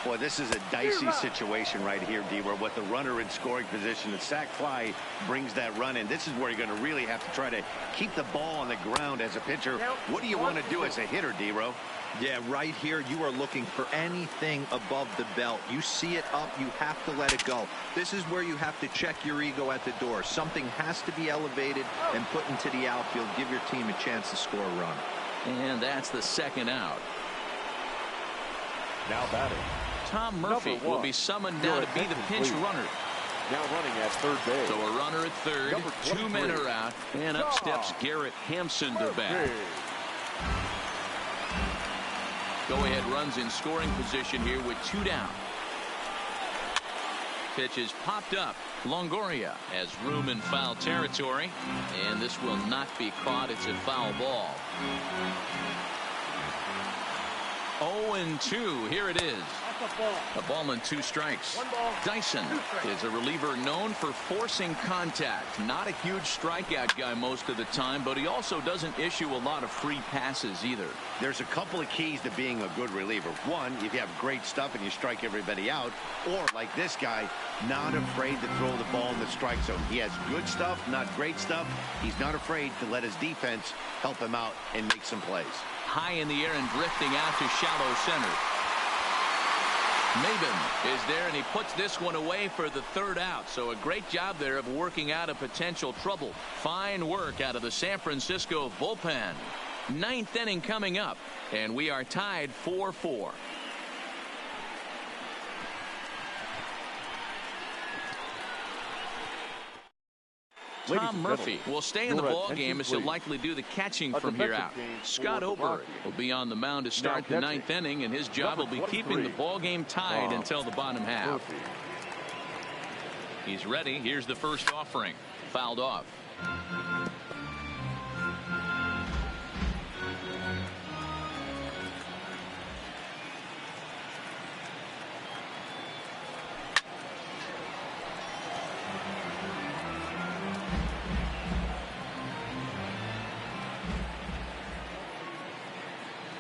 Boy, this is a dicey situation right here, D-Ware, with the runner in scoring position. The sac fly brings that run in. This is where you're going to really have to try to keep the ball on the ground as a pitcher. What do you want to do as a hitter, D-Ro? Yeah, right here, you are looking for anything above the belt. You see it up, you have to let it go. This is where you have to check your ego at the door. Something has to be elevated and put into the outfield. Give your team a chance to score a run. And that's the second out. Now batting. Tom Murphy will be summoned now to be the pinch runner. Now running at third base. So a runner at third. Two men are out. And up steps Garrett Hampson to bat. Go-ahead runs in scoring position here with 2 down. Pitch is popped up. Longoria has room in foul territory. And this will not be caught. It's a foul ball. 0-2. Here it is. A ball and 2 strikes. Dyson is a reliever known for forcing contact. Not a huge strikeout guy most of the time, but he also doesn't issue a lot of free passes either. There's a couple of keys to being a good reliever. One, if you have great stuff and you strike everybody out, or like this guy, not afraid to throw the ball in the strike zone. He has good stuff, not great stuff. He's not afraid to let his defense help him out and make some plays. High in the air and drifting out to shallow center. Maben is there, and he puts this one away for the third out. So a great job there of working out a potential trouble. Fine work out of the San Francisco bullpen. 9th inning coming up, and we are tied 4-4. Tom Murphy will stay in the ball game as he'll likely do the catching from here out. Scott Oberg will be on the mound to start the 9th inning, and his job will be keeping the ball game tied until the bottom half. He's ready. Here's the first offering. Fouled off.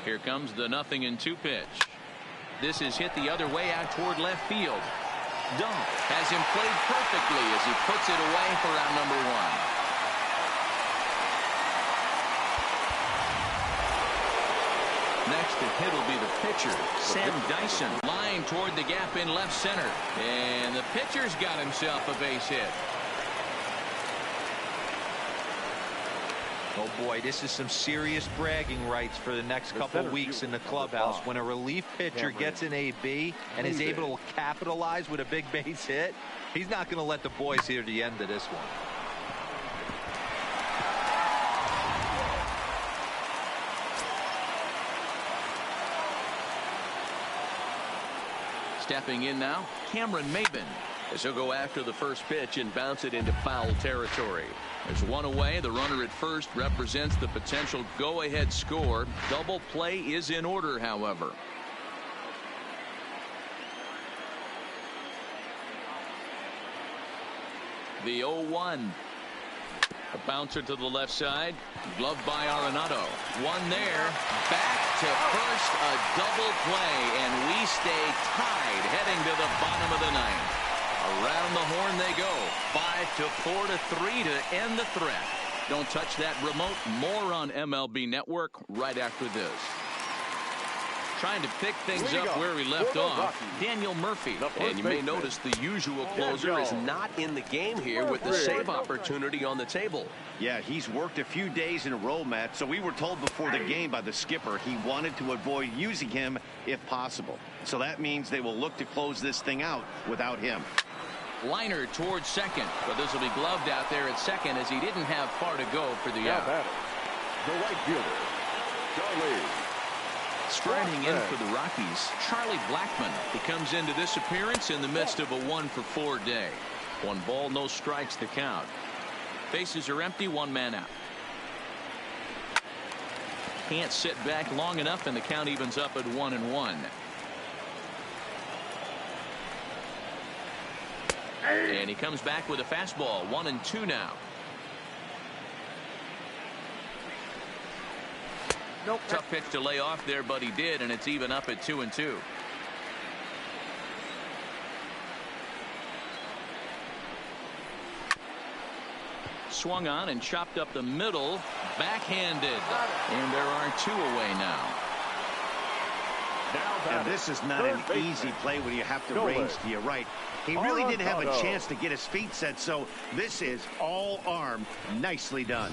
Here comes the 0-2 pitch. This is hit the other way out toward left field. Dunk has him played perfectly as he puts it away for out number 1. Next to hit will be the pitcher, Sam Dyson. Line toward the gap in left center. And the pitcher's got himself a base hit. Oh boy, this is some serious bragging rights for the next couple weeks in the clubhouse. When a relief pitcher gets an AB and is able to capitalize with a big base hit, he's not going to let the boys hear the end of this one. Stepping in now, Cameron Maben, as he'll go after the first pitch and bounce it into foul territory. There's one away. The runner at first represents the potential go-ahead score. Double play is in order, however. The 0-1. A bouncer to the left side. Gloved by Arenado. One there. Back to first. A double play. And we stay tied heading to the bottom of the 9th. Around the horn they go. 5-4 to 3 to end the threat. Don't touch that remote. More on MLB Network right after this. Trying to pick things up where we left off. Daniel Murphy. And you may notice the usual closer is not in the game here with the save opportunity on the table. Yeah, he's worked a few days in a row, Matt. So we were told before the game by the skipper he wanted to avoid using him if possible. So that means they will look to close this thing out without him. Liner towards second, but this will be gloved out there at second as he didn't have far to go for the out. The right fielder, Charlie. Striding in for the Rockies, Charlie Blackmon. He comes into this appearance in the midst of a 1-for-4 day. 1 ball, no strikes to count. Bases are empty, 1 man out. Can't sit back long enough, and the count evens up at 1-1. And he comes back with a fastball. 1-2 now. Nope. Tough pitch to lay off there, but he did, and it's even up at 2-2. Swung on and chopped up the middle. Backhanded. And there are 2 away now. And this is not an easy play when you have to range to your right. He really didn't have a chance to get his feet set, so this is all arm. Nicely done.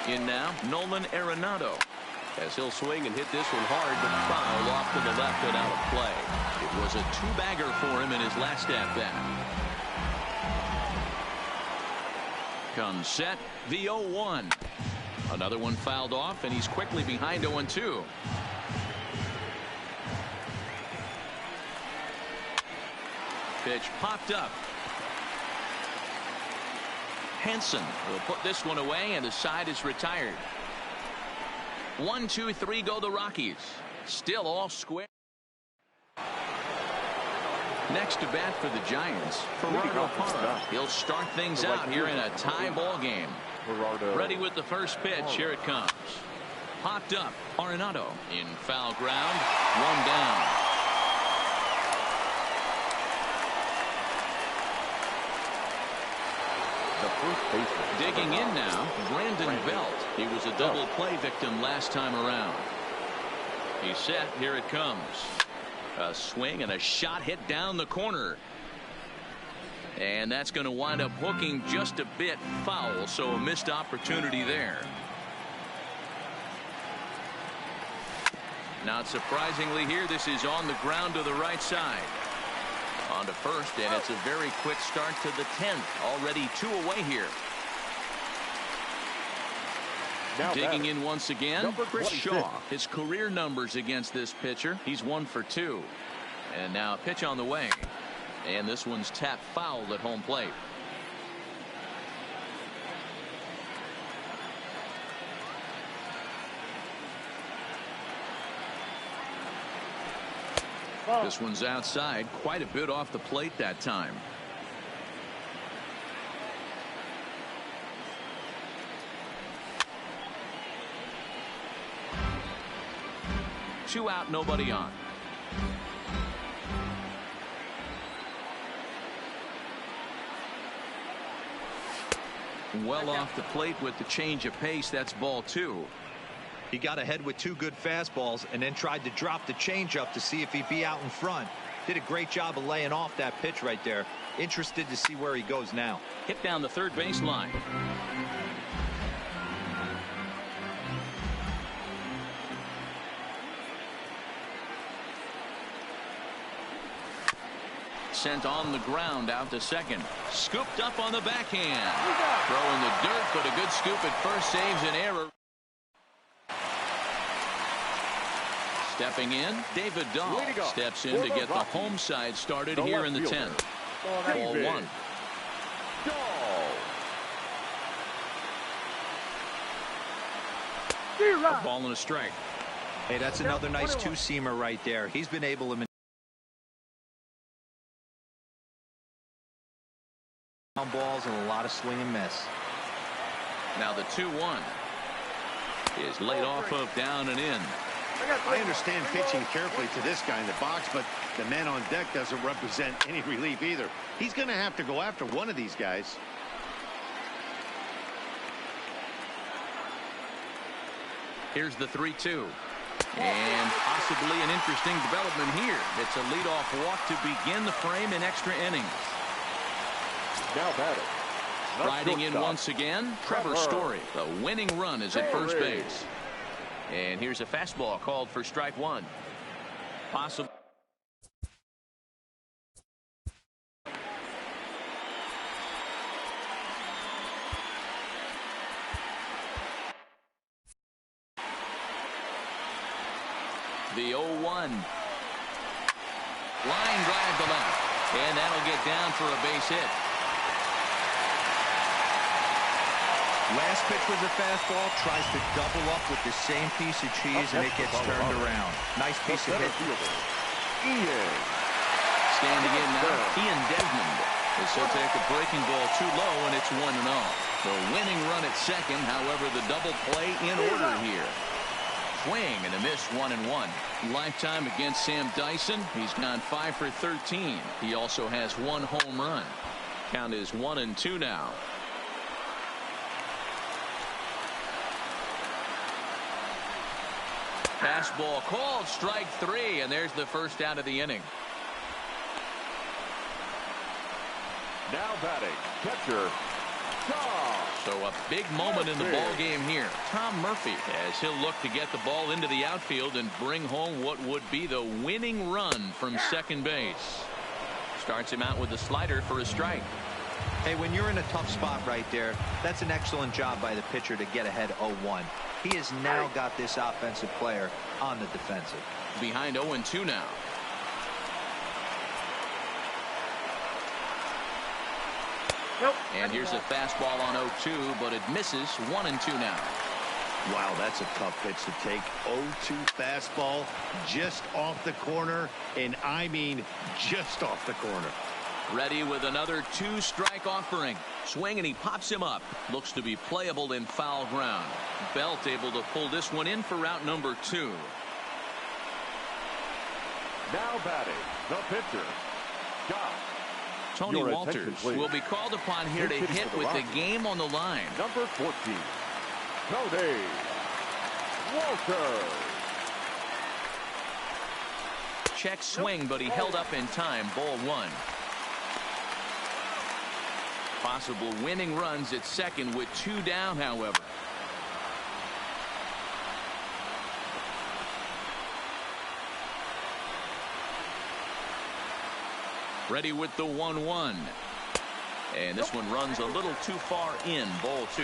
In now, Nolan Arenado. As he'll swing and hit this one hard, but foul off to the left and out of play. It was a 2-bagger for him in his last at-bat. Comes set, the 0-1. Another one fouled off, and he's quickly behind 0-2. Pitch popped up. Henson will put this one away, and the side is retired. 1, 2, 3 go the Rockies. Still all square. Next to bat for the Giants, Gerardo Parra. He'll start things out here in a tie ball game. Ready with the first pitch. Here it comes. Popped up. Arenado in foul ground. 1 down. The first baseman. Digging in now, Brandon Belt. He was a double play victim last time around. He's set. Here it comes. A swing and a shot hit down the corner. And that's going to wind up hooking just a bit foul, so a missed opportunity there. Not surprisingly here, this is on the ground to the right side. On to first, and it's a very quick start to the 10th. Already 2 away here. Now digging in once again, Chris 26. Shaw. His career numbers against this pitcher, he's 1 for 2. And now a pitch on the way. And this one's tapped foul at home plate. This one's outside, quite a bit off the plate that time. Two out, nobody on. Well off the plate with the change of pace. That's ball 2. He got ahead with 2 good fastballs and then tried to drop the changeup to see if he'd be out in front. Did a great job of laying off that pitch right there. Interested to see where he goes now. Hit down the third base line. Sent on the ground out to second. Scooped up on the backhand. Throwing the dirt, but a good scoop at first saves an error. Stepping in, David Dahl steps in to get the home side started here in the 10th. Ball 1. A ball and a strike. Hey, that's another nice 2-seamer right there. He's been able to balls and a lot of swing and miss. Now the 2-1 is laid off of down and in. I understand pitching carefully to this guy in the box, but the man on deck doesn't represent any relief either. He's going to have to go after one of these guys. Here's the 3-2. And possibly an interesting development here. It's a leadoff walk to begin the frame in extra innings. Now batting. Riding in once again, Trevor Story. The winning run is at first base. And here's a fastball called for strike 1. Possible. The 0-1. Line drive to left. And that'll get down for a base hit. Last pitch was a fastball, tries to double up with the same piece of cheese, and it gets turned around. Nice piece of hit. Ian Standing in now, Ian Desmond. As he'll take a breaking ball too low, and it's 1-0. The winning run at second, however, the double play in order here. Swing and a miss, 1-1. Lifetime against Sam Dyson. He's gone 5 for 13. He also has 1 home run. Count is 1-2 now. Fastball called, strike 3, and there's the first out of the inning. Now batting, catcher, Shaw. So a big moment in the ball game here. Tom Murphy, as he'll look to get the ball into the outfield and bring home what would be the winning run from second base. Starts him out with the slider for a strike. Hey, when you're in a tough spot right there, that's an excellent job by the pitcher to get ahead 0-1. He has now got this offensive player on the defensive. Behind 0-2 now. Nope. And here's a fastball on 0-2, but it misses. 1-2 now. Wow, that's a tough pitch to take. 0-2 fastball just off the corner, and I mean just off the corner. Ready with another 2-strike offering. Swing, and he pops him up. Looks to be playable in foul ground. Belt able to pull this one in for route number 2. Now batting, the pitcher, Josh. Tony Your Walters attention, please. will be called upon here to Pitching hit for the with the Rockies. game on the line. Number 14, Tony Walters. Check swing, but he held up in time. Ball 1. Possible winning runs at second with 2 down, however. Ready with the 1-1. And this one runs a little too far in. Ball 2.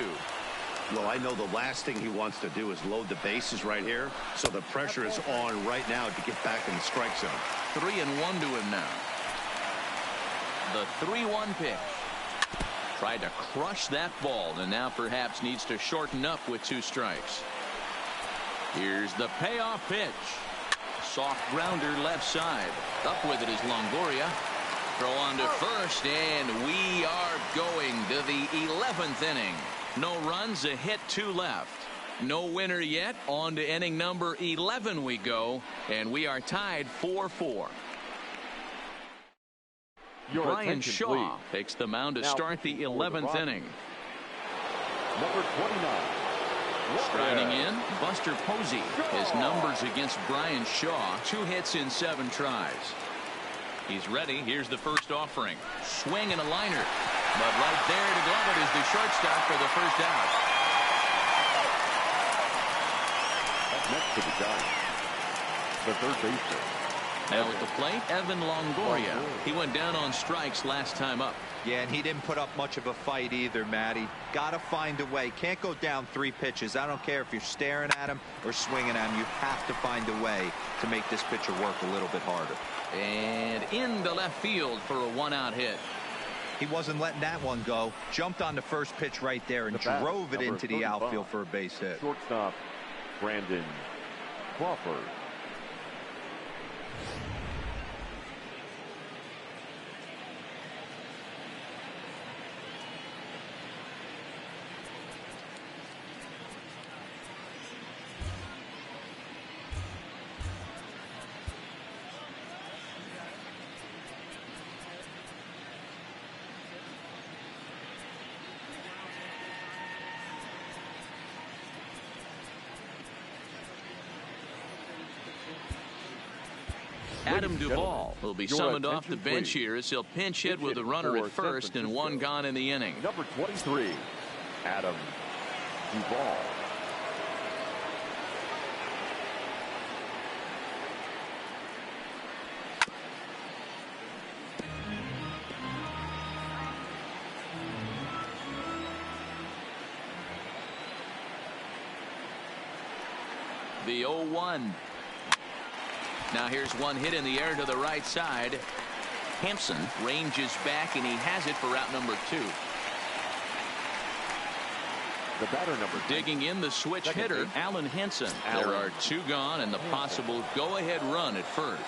Well, I know the last thing he wants to do is load the bases right here, so the pressure is on right now to get back in the strike zone. 3-1 to him now. The 3-1 pitch. Tried to crush that ball, and now perhaps needs to shorten up with 2 strikes. Here's the payoff pitch. Soft grounder left side. Up with it is Longoria. Throw on to first, and we are going to the 11th inning. No runs, a hit, 2 left. No winner yet. On to inning number 11 we go, and we are tied 4-4. Brian Shaw takes the mound to start the 11th inning. Number 29. Striding in, Buster Posey. His numbers against Brian Shaw, 2 hits in 7 tries. He's ready. Here's the first offering. Swing and a liner. But right there to glove it is the shortstop for the first out. Up next to the Giants, the third baseman. Now at the plate, Evan Longoria. He went down on strikes last time up. Yeah, and he didn't put up much of a fight either, Matty. Got to find a way. Can't go down 3 pitches. I don't care if you're staring at him or swinging at him. You have to find a way to make this pitcher work a little bit harder. And into left field for a 1-out hit. He wasn't letting that one go. Jumped on the first pitch right there and drove it into the outfield for a base hit. Shortstop, Brandon Crawford. Adam Duvall will be summoned off the bench here as he'll pinch hit with a runner at first and 1 gone in the inning. Number 23, Adam Duvall. The 0-1. Now here's one hit in the air to the right side. Hampson ranges back, and he has it for route number 2. The batter number 2. Digging in, the switch hitter, Alan Henson. There are 2 gone and the possible go-ahead run at first.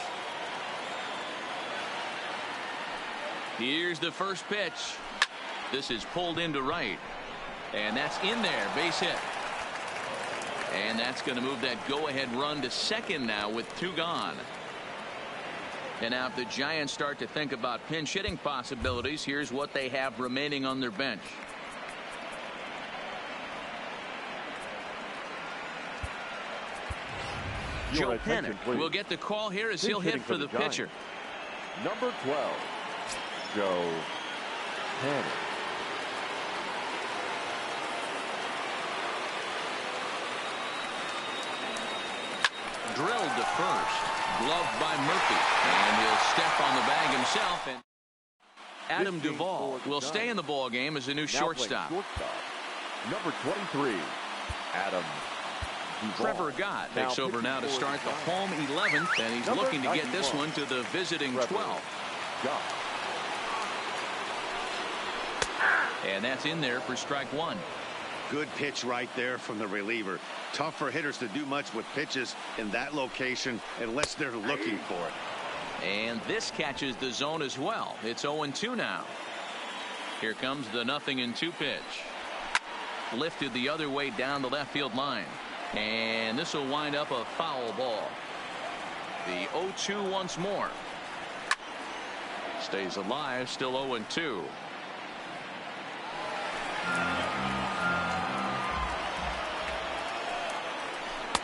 Here's the first pitch. This is pulled into right. And that's in there. Base hit. And that's going to move that go-ahead run to second now with 2 gone. And now if the Giants start to think about pinch hitting possibilities, here's what they have remaining on their bench. Joe Pennant will get the call here as he'll hit for the pitcher. Number 12, Joe Pennant. Drilled to first. Gloved by Murphy. And he'll step on the bag himself. And Adam Duvall will stay in the ball game as a new shortstop. Number 23, Adam Duvall. Trevor Gott takes over now to start the home 11th, and he's looking to get this one to the visiting 12th. And that's in there for strike 1. Good pitch right there from the reliever. Tough for hitters to do much with pitches in that location unless they're looking for it. And this catches the zone as well. It's 0-2 now. Here comes the 0-2 pitch. Lifted the other way down the left field line. And this will wind up a foul ball. The 0-2 once more. Stays alive, still 0-2.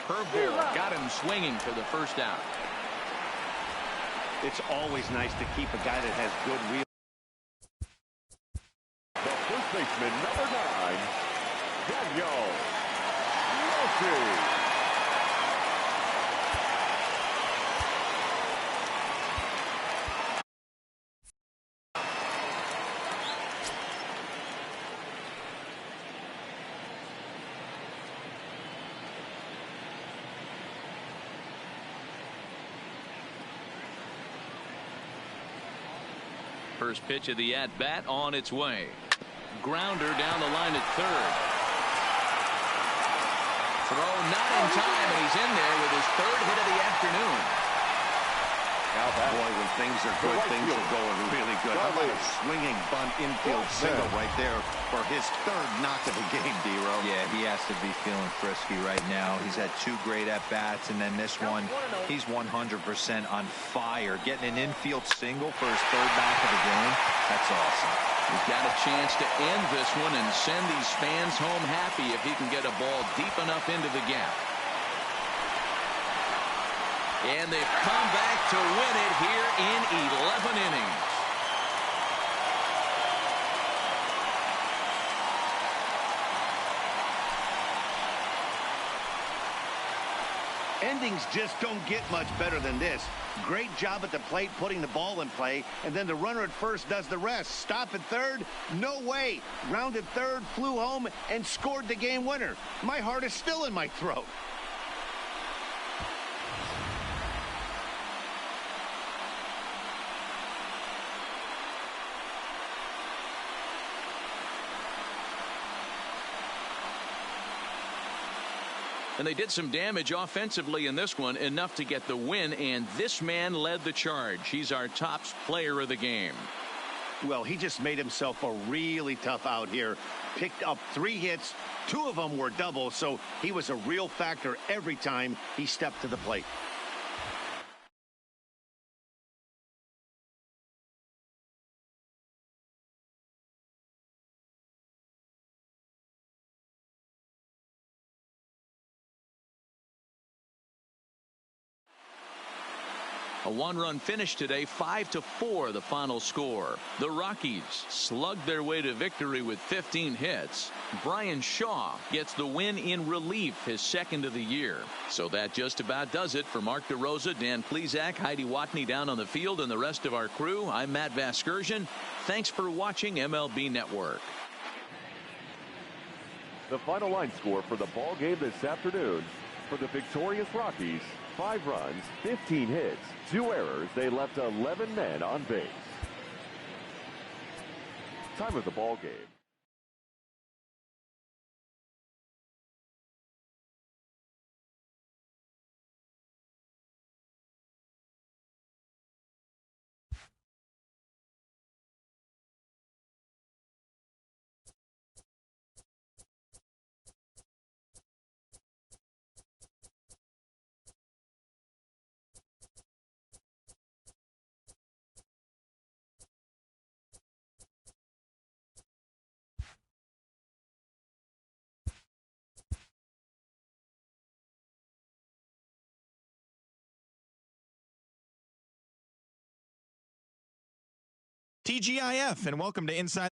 Curveball got him swinging for the first out. It's always nice to keep a guy that has good real. The first baseman, number 9, Daniel Murphy. First pitch of the at-bat on its way. Grounder down the line at third. Throw not in time, and he's in there with his 3rd hit of the afternoon. Boy, when things are good, things are going really good. How about a swinging bunt infield single right there for his 3rd knock of the game, D-Ro? Yeah, he has to be feeling frisky right now. He's had 2 great at-bats, and then this one, he's 100% on fire. Getting an infield single for his 3rd knock of the game, that's awesome. He's got a chance to end this one and send these fans home happy if he can get a ball deep enough into the gap. And they've come back to win it here in 11 innings. Endings just don't get much better than this. Great job at the plate putting the ball in play, and then the runner at first does the rest. Stop at third? No way. Rounded third, flew home, and scored the game winner. My heart is still in my throat. And they did some damage offensively in this one, enough to get the win, and this man led the charge. He's our top player of the game. Well, he just made himself a really tough out here. Picked up 3 hits, 2 of them were doubles, so he was a real factor every time he stepped to the plate. A 1-run finish today, 5-4 the final score. The Rockies slugged their way to victory with 15 hits. Brian Shaw gets the win in relief, his 2nd of the year. So that just about does it for Mark DeRosa, Dan Plesac, Heidi Watney down on the field, and the rest of our crew. I'm Matt Vasgersian. Thanks for watching MLB Network. The final line score for the ball game this afternoon. For the victorious Rockies, 5 runs, 15 hits, 2 errors. They left 11 men on base. Time of the ball game. TGIF, and welcome to Inside.